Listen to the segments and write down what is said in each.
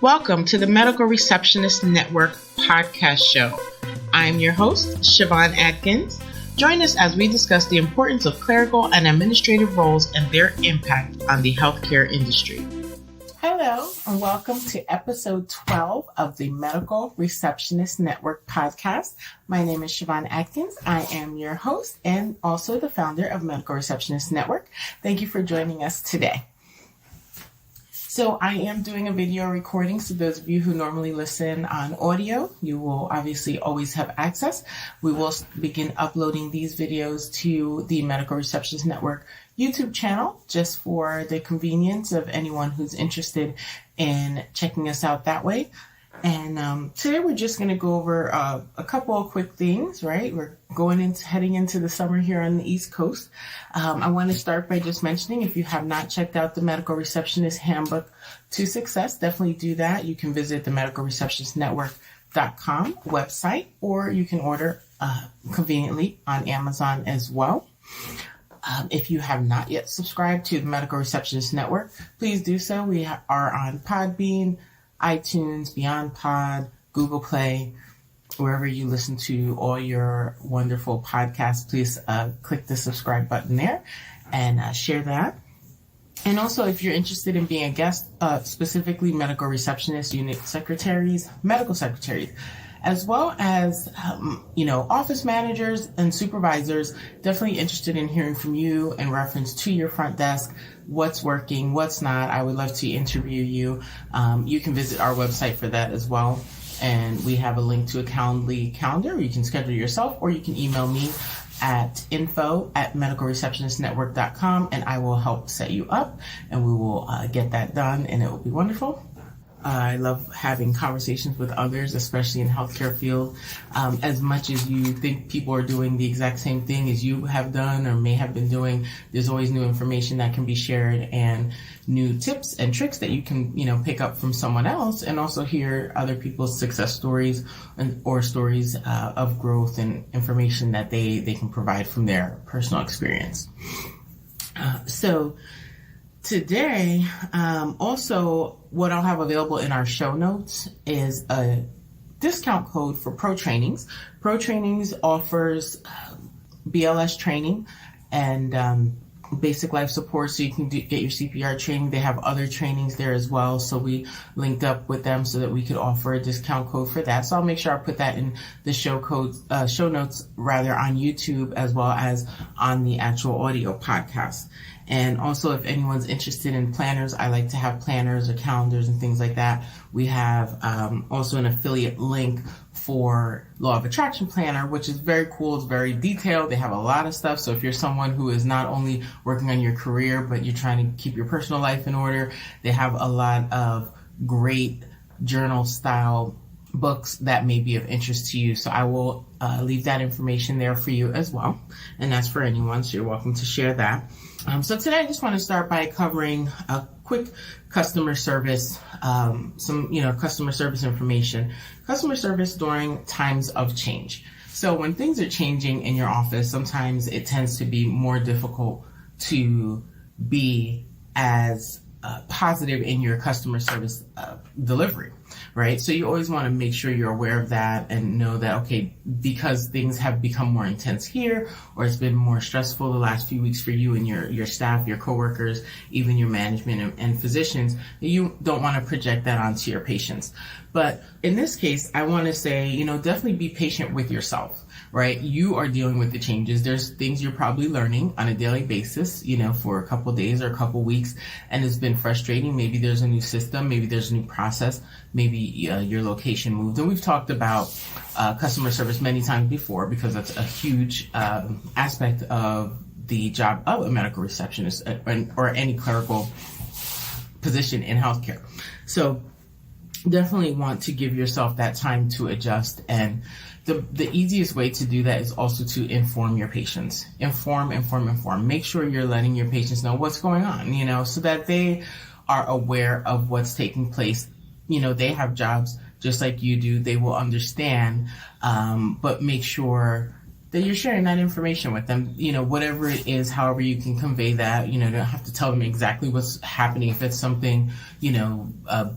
Welcome to the Medical Receptionist Network podcast show. I'm your host, Shivhon Atkins. Join us as we discuss the importance of clerical and administrative roles and their impact on the healthcare industry. Hello, and welcome to episode 12 of the Medical Receptionist Network podcast. My name is Shivhon Atkins. I am your host and also the founder of Medical Receptionist Network. Thank you for joining us today. So I am doing a video recording, so those of you who normally listen on audio, you will obviously always have access. We will begin uploading these videos to the Medical Receptionist Network YouTube channel, just for the convenience of anyone who's interested in checking us out that way. And today we're just going to go over a couple of quick things, right? We're heading into the summer here on the East Coast. I want to start by just mentioning, if you have not checked out the Medical Receptionist Handbook to Success, definitely do that. You can visit the medicalreceptionistnetwork.com website, or you can order conveniently on Amazon as well. If you have not yet subscribed to the Medical Receptionist Network, please do so. We are on Podbean, iTunes, Beyond Pod, Google Play, wherever you listen to all your wonderful podcasts. Please click the subscribe button there and share that. And also, if you're interested in being a guest, specifically medical receptionists, unit secretaries, medical secretaries, as well as, office managers and supervisors, definitely interested in hearing from you in reference to your front desk, what's working, what's not. I would love to interview you. You can visit our website for that as well. And we have a link to a Calendly calendar. You can schedule yourself, or you can email me at info@medicalreceptionistnetwork.com, and I will help set you up, and we will get that done, and it will be wonderful. I love having conversations with others, especially in healthcare field. As much as you think people are doing the exact same thing as you have done or may have been doing, there's always new information that can be shared and new tips and tricks that you can, pick up from someone else, and also hear other people's success stories or stories of growth and information that they can provide from their personal experience. So today, also, what I'll have available in our show notes is a discount code for Pro Trainings. Pro Trainings offers BLS training and basic life support, so you can get your CPR training. They have other trainings there as well, so we linked up with them so that we could offer a discount code for that. So I'll make sure I put that in the show notes rather on YouTube, as well as on the actual audio podcast. And also, if anyone's interested in planners, I like to have planners or calendars and things like that. We have also an affiliate link for Law of Attraction Planner, which is very cool. It's very detailed. They have a lot of stuff. So if you're someone who is not only working on your career, but you're trying to keep your personal life in order, they have a lot of great journal style books that may be of interest to you. So I will leave that information there for you as well. And that's for anyone, so you're welcome to share that. So today I just want to start by covering a quick customer service, customer service information. Customer service during times of change. So when things are changing in your office, sometimes it tends to be more difficult to be as positive in your customer service delivery, right? So you always want to make sure you're aware of that and know that, okay, because things have become more intense here, or it's been more stressful the last few weeks for you and your staff, your coworkers, even your management and physicians, you don't want to project that onto your patients. But in this case, I want to say, definitely be patient with yourself, right? You are dealing with the changes. There's things you're probably learning on a daily basis, for a couple days or a couple weeks, and it's been frustrating. Maybe there's a new system, maybe there's a new process, maybe your location moved. And we've talked about customer service many times before, because that's a huge aspect of the job of a medical receptionist or any clerical position in healthcare. So definitely want to give yourself that time to adjust, and the easiest way to do that is also to inform your patients. Inform. Make sure you're letting your patients know what's going on, so that they are aware of what's taking place. They have jobs just like you do. They will understand, but make sure that you're sharing that information with them, whatever it is, however you can convey that. You don't have to tell them exactly what's happening if it's something,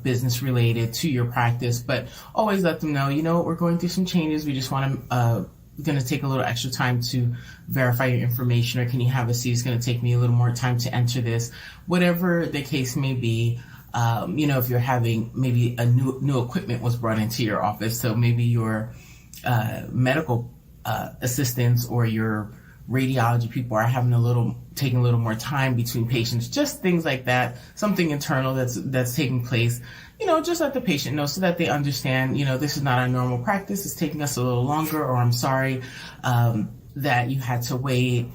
business related to your practice, but always let them know, we're going through some changes. We just want to, going to take a little extra time to verify your information, or can you have a seat? It's going to take me a little more time to enter this, whatever the case may be. If you're having maybe a new equipment was brought into your office, so maybe your medical assistants or your radiology people are taking a little more time between patients, just things like that, something internal that's taking place, just let the patient know so that they understand, this is not our normal practice. It's taking us a little longer, or I'm sorry that you had to wait,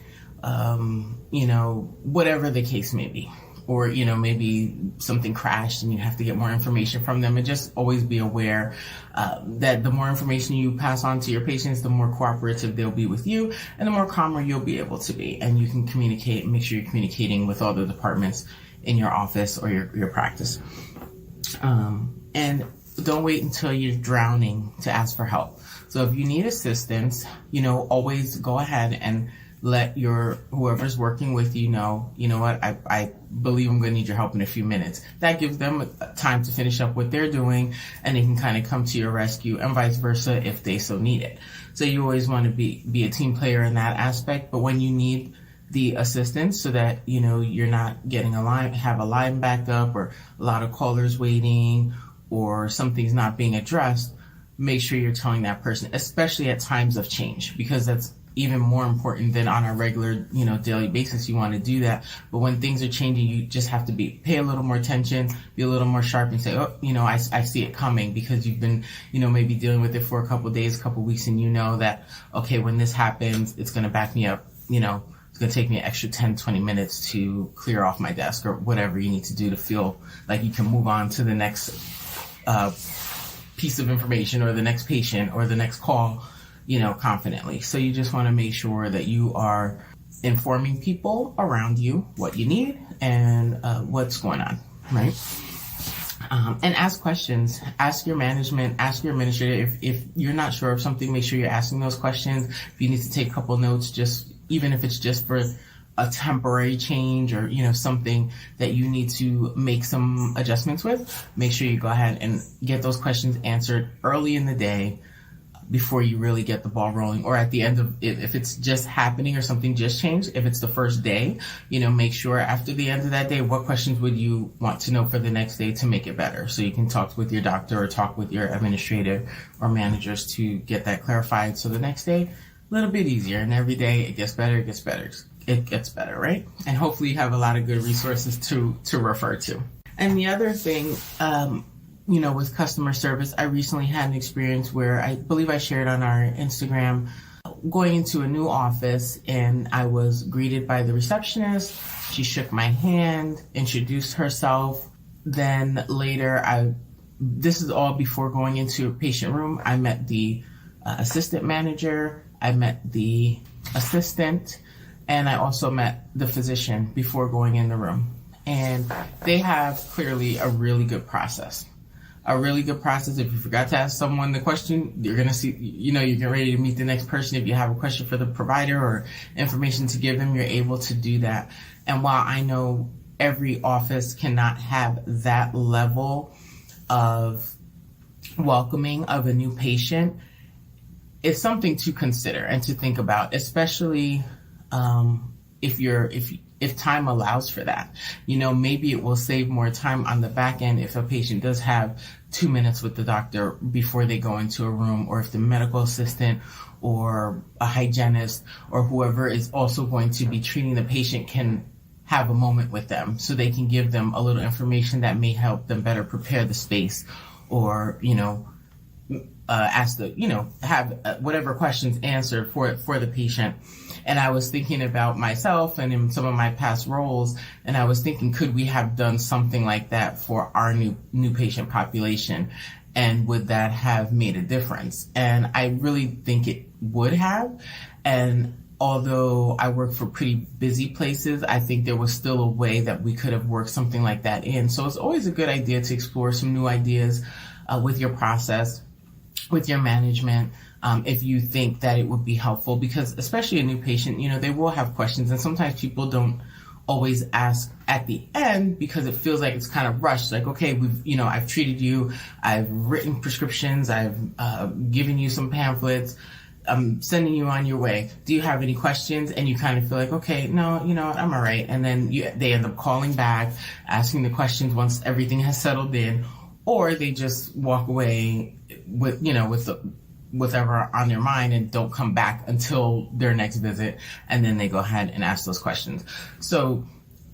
whatever the case may be. Or, maybe something crashed and you have to get more information from them, and just always be aware that the more information you pass on to your patients, the more cooperative they'll be with you and the more calmer you'll be able to be. And you can communicate, make sure you're communicating with all the departments in your office or your practice. And don't wait until you're drowning to ask for help. So if you need assistance, always go ahead and let whoever's working with you know what, I believe I'm going to need your help in a few minutes. That gives them time to finish up what they're doing, and they can kind of come to your rescue, and vice versa if they so need it. So you always want to be a team player in that aspect. But when you need the assistance so that, you're not getting have a line backed up, or a lot of callers waiting, or something's not being addressed, make sure you're telling that person, especially at times of change, because that's even more important than on a regular, daily basis. You want to do that. But when things are changing, you just have to pay a little more attention, be a little more sharp, and say, oh, I see it coming, because you've been, maybe dealing with it for a couple of days, a couple of weeks, and that, okay, when this happens, it's going to back me up, it's going to take me an extra 10, 20 minutes to clear off my desk, or whatever you need to do to feel like you can move on to the next piece of information, or the next patient, or the next call, confidently. So you just want to make sure that you are informing people around you what you need and what's going on, right? And ask questions. Ask your management, ask your administrator. If you're not sure of something, make sure you're asking those questions. If you need to take a couple notes, even if it's just for a temporary change, or, something that you need to make some adjustments with, make sure you go ahead and get those questions answered early in the day, before you really get the ball rolling, or at the end of it, if it's just happening or something just changed, if it's the first day, make sure after the end of that day, what questions would you want to know for the next day to make it better? So you can talk with your doctor or talk with your administrator or managers to get that clarified. So the next day, a little bit easier, and every day it gets better, it gets better, right? And hopefully you have a lot of good resources to refer to. And the other thing, with customer service, I recently had an experience where I believe I shared on our Instagram, going into a new office, and I was greeted by the receptionist. She shook my hand, introduced herself. Then later, this is all before going into a patient room, I met the assistant manager, I met the assistant, and I also met the physician before going in the room. And they have clearly a really good process. If you forgot to ask someone the question, you're going to see, you're getting ready to meet the next person. If you have a question for the provider or information to give them, you're able to do that. And while I know every office cannot have that level of welcoming of a new patient, it's something to consider and to think about, especially if time allows for that. Maybe it will save more time on the back end if a patient does have 2 minutes with the doctor before they go into a room, or if the medical assistant or a hygienist or whoever is also going to be treating the patient can have a moment with them, so they can give them a little information that may help them better prepare the space, or, have whatever questions answered for the patient. And I was thinking about myself and in some of my past roles, and I was thinking, could we have done something like that for our new patient population? And would that have made a difference? And I really think it would have. And although I work for pretty busy places, I think there was still a way that we could have worked something like that in. So it's always a good idea to explore some new ideas with your process, with your management, if you think that it would be helpful, because especially a new patient, they will have questions, and sometimes people don't always ask at the end because it feels like it's kind of rushed. Like, okay, I've treated you, I've written prescriptions, I've given you some pamphlets, I'm sending you on your way. Do you have any questions? And you kind of feel like, okay, no, I'm all right. And then they end up calling back, asking the questions once everything has settled in, or they just walk away with whatever on their mind and don't come back until their next visit, and then they go ahead and ask those questions. So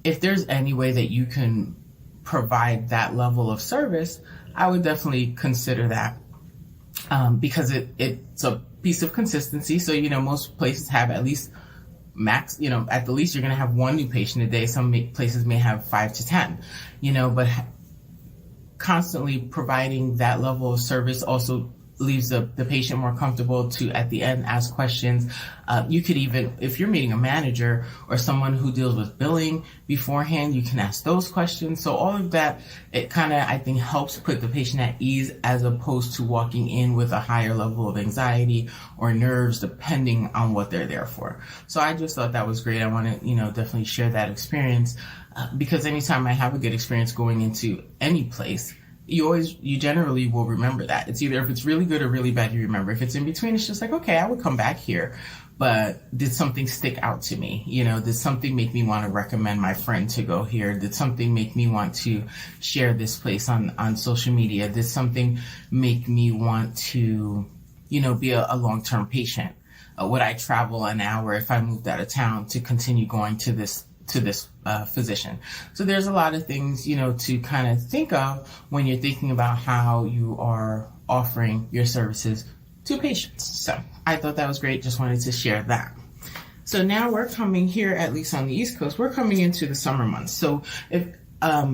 if there's any way that you can provide that level of service, I would definitely consider that, because it's a piece of consistency. So, most places have at least max, at the least you're going to have one new patient a day. Some places may have 5 to 10, but constantly providing that level of service also leaves the patient more comfortable to, at the end, ask questions. You could even, if you're meeting a manager or someone who deals with billing beforehand, you can ask those questions. So all of that, it kind of, I think, helps put the patient at ease, as opposed to walking in with a higher level of anxiety or nerves, depending on what they're there for. So I just thought that was great. I want to, definitely share that experience, because anytime I have a good experience going into any place, you generally will remember that. It's either if it's really good or really bad, you remember. If it's in between, it's just like, okay, I would come back here, but did something stick out to me? Did something make me want to recommend my friend to go here? Did something make me want to share this place on social media? Did something make me want to, be a long-term patient? Would I travel an hour if I moved out of town to continue going to this physician? So there's a lot of things, to kind of think of when you're thinking about how you are offering your services to patients. So I thought that was great. Just wanted to share that. So now we're coming here, at least on the East Coast, we're coming into the summer months. So if, let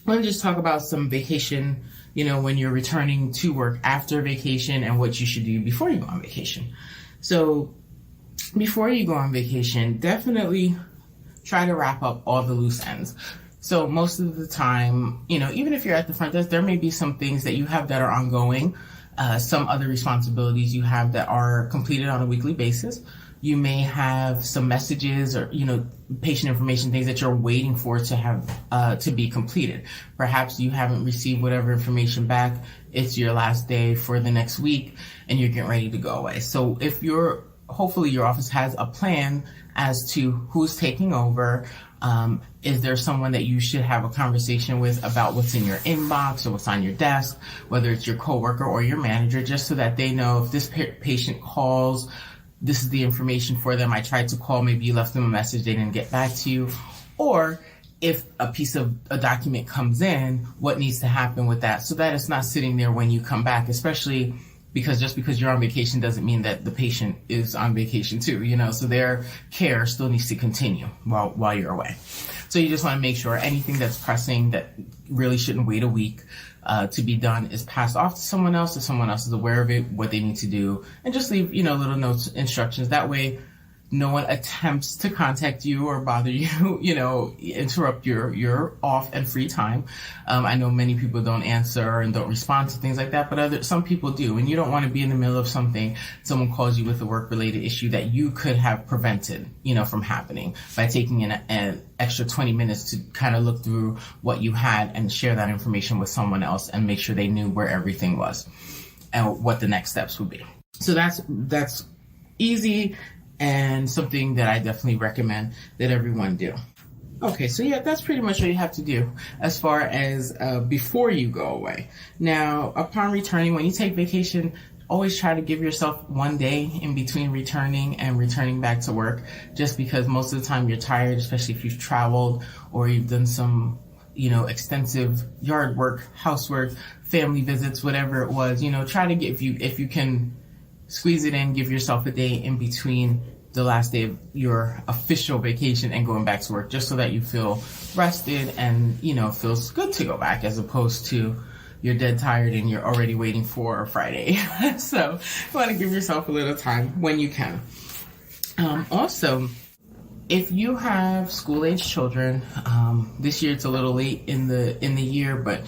me just talk about some vacation, when you're returning to work after vacation, and what you should do before you go on vacation. So before you go on vacation, definitely try to wrap up all the loose ends. So most of the time, even if you're at the front desk, there may be some things that you have that are ongoing, some other responsibilities you have that are completed on a weekly basis. You may have some messages or, patient information, things that you're waiting for to have, to be completed. Perhaps you haven't received whatever information back. It's your last day for the next week and you're getting ready to go away. So hopefully your office has a plan as to who's taking over. Is there someone that you should have a conversation with about what's in your inbox or what's on your desk, whether it's your coworker or your manager, just so that they know if this patient calls, this is the information for them. I tried to call, maybe you left them a message, they didn't get back to you. Or if a piece of a document comes in, what needs to happen with that, so that it's not sitting there when you come back, especially because just because you're on vacation doesn't mean that the patient is on vacation too, so their care still needs to continue while you're away. So you just want to make sure anything that's pressing that really shouldn't wait a week to be done is passed off to someone else, if someone else is aware of it, what they need to do, and just leave, little notes, instructions. That way no one attempts to contact you or bother you, interrupt your off and free time. I know many people don't answer and don't respond to things like that, but some people do. And you don't want to be in the middle of something, someone calls you with a work-related issue that you could have prevented, from happening by taking an extra 20 minutes to kind of look through what you had and share that information with someone else and make sure they knew where everything was and what the next steps would be. So that's easy, and something that I definitely recommend that everyone do. Okay, so yeah, that's pretty much what you have to do as far as before you go away. Now, upon returning, when you take vacation, always try to give yourself one day in between returning back to work, just because most of the time you're tired, especially if you've traveled or you've done some, extensive yard work, housework, family visits, whatever it was. Try to get, if you can squeeze it in, give yourself a day in between the last day of your official vacation and going back to work, just so that you feel rested and, feels good to go back, as opposed to you're dead tired and you're already waiting for Friday. So you want to give yourself a little time when you can. Also, if you have school-age children, this year it's a little late in the year, but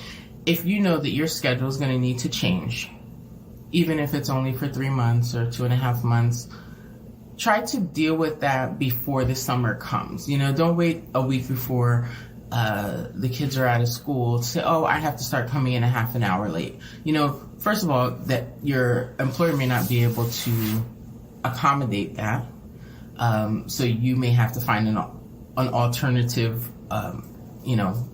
if you know that your schedule is going to need to change, even if it's only for 3 months or 2.5 months, try to deal with that before the summer comes. Don't wait a week before the kids are out of school to say, oh, I have to start coming in a half an hour late. First of all, that your employer may not be able to accommodate that. So you may have to find an alternative,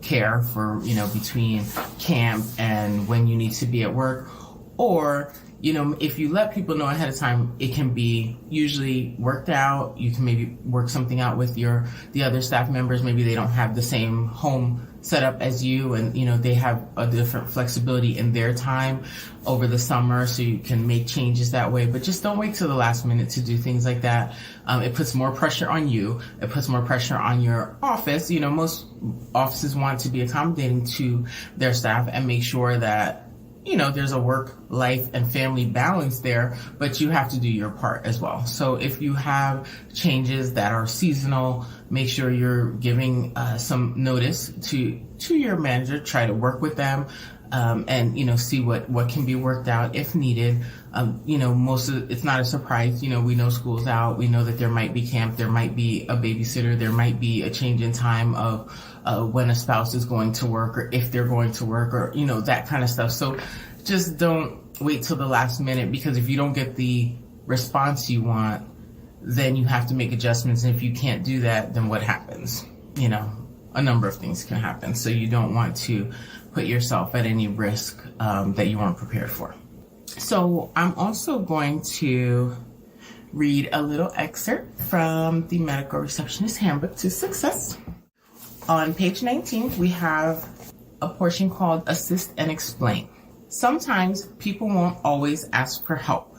care for, between camp and when you need to be at work. Or, if you let people know ahead of time, it can be usually worked out. You can maybe work something out with the other staff members. Maybe they don't have the same home setup as you, and, they have a different flexibility in their time over the summer, so you can make changes that way. But just don't wait till the last minute to do things like that. It puts more pressure on you. It puts more pressure on your office. Most offices want to be accommodating to their staff and make sure that there's a work, life, and family balance there, but you have to do your part as well. So if you have changes that are seasonal, make sure you're giving some notice to your manager. Try to work with them, and see what can be worked out if needed. It's not a surprise. We know school's out. We know that there might be camp, there might be a babysitter, there might be a change in time of when a spouse is going to work, or if they're going to work, or that kind of stuff. So just don't wait till the last minute, because if you don't get the response you want, then you have to make adjustments. And if you can't do that, then what happens? A number of things can happen. So you don't want to put yourself at any risk that you weren't prepared for. So I'm also going to read a little excerpt from the Medical Receptionist Handbook to Success. On page 19, we have a portion called Assist and Explain. Sometimes people won't always ask for help.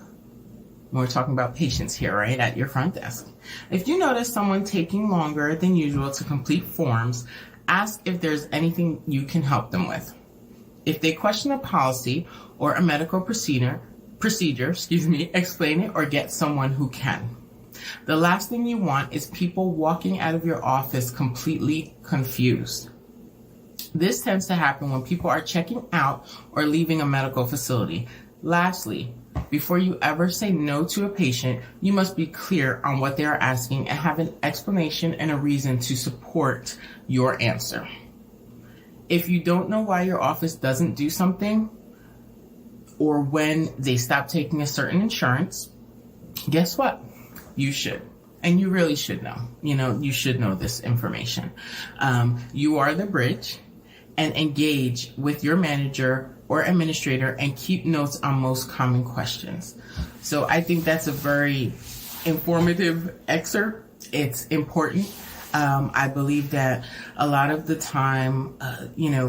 We're talking about patients here, right, at your front desk. If you notice someone taking longer than usual to complete forms, ask if there's anything you can help them with. If they question a policy or a medical procedure, explain it or get someone who can. The last thing you want is people walking out of your office completely confused. This tends to happen when people are checking out or leaving a medical facility. Lastly, before you ever say no to a patient, you must be clear on what they are asking and have an explanation and a reason to support your answer. If you don't know why your office doesn't do something, or when they stop taking a certain insurance, guess what? You should. And you really should know. You should know this information. You are the bridge, and engage with your manager or administrator and keep notes on most common questions. So I think that's a very informative excerpt. It's important. I believe that a lot of the time,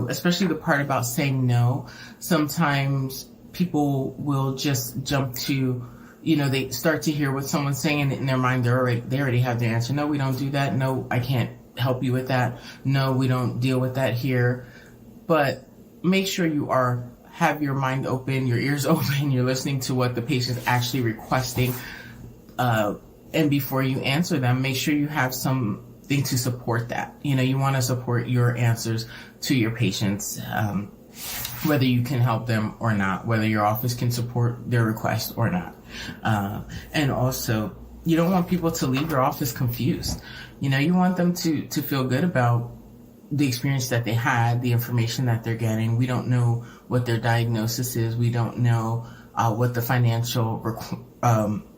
especially the part about saying no, sometimes people will just jump to, they start to hear what someone's saying, and in their mind, they already have the answer. No, we don't do that. No, I can't help you with that. No, we don't deal with that here. But make sure you have your mind open, your ears open, you're listening to what the patient's actually requesting. And before you answer them, make sure you have something to support that. You want to support your answers to your patients, whether you can help them or not, whether your office can support their request or not. And also, you don't want people to leave your office confused. You want them to feel good about the experience that they had, the information that they're getting. We don't know what their diagnosis is. We don't know what the financial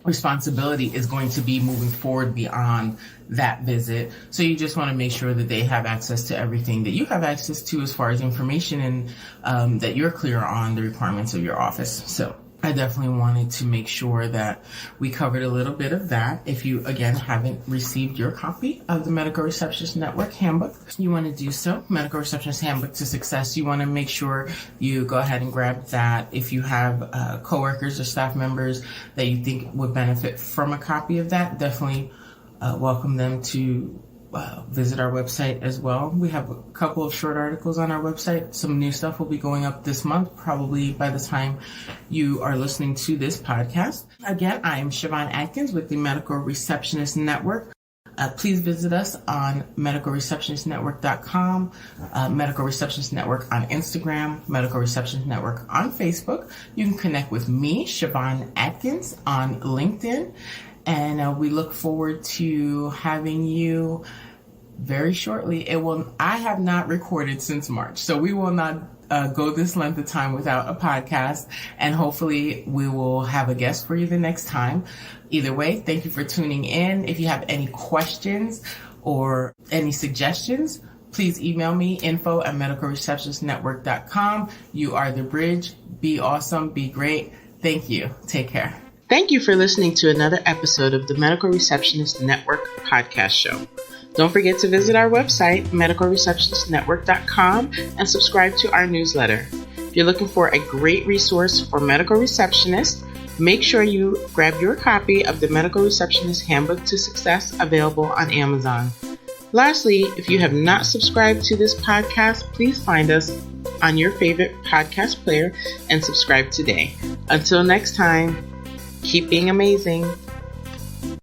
responsibility is going to be moving forward beyond that visit. So you just want to make sure that they have access to everything that you have access to as far as information, and that you're clear on the requirements of your office. So I definitely wanted to make sure that we covered a little bit of that. If you, again, haven't received your copy of the Medical Receptionist Network Handbook, you want to do so. Medical Receptionist Handbook to Success. You want to make sure you go ahead and grab that. If you have coworkers or staff members that you think would benefit from a copy of that, definitely welcome them to visit our website as well. We have a couple of short articles on our website. Some new stuff will be going up this month, probably by the time you are listening to this podcast. Again, I am Shivhon Atkins with the Medical Receptionist Network. Please visit us on medicalreceptionistnetwork.com, Medical Receptionist Network on Instagram, Medical Receptionist Network on Facebook. You can connect with me, Shivhon Atkins, on LinkedIn. And we look forward to having you very shortly. I have not recorded since March, so we will not go this length of time without a podcast, and hopefully we will have a guest for you the next time. Either way, thank you for tuning in. If you have any questions or any suggestions, please email me, info@medicalreceptionistnetwork.com. You are the bridge. Be awesome. Be great. Thank you. Take care. Thank you for listening to another episode of the Medical Receptionist Network podcast show. Don't forget to visit our website, medicalreceptionistnetwork.com, and subscribe to our newsletter. If you're looking for a great resource for medical receptionists, make sure you grab your copy of the Medical Receptionist Handbook to Success, available on Amazon. Lastly, if you have not subscribed to this podcast, please find us on your favorite podcast player and subscribe today. Until next time, keep being amazing.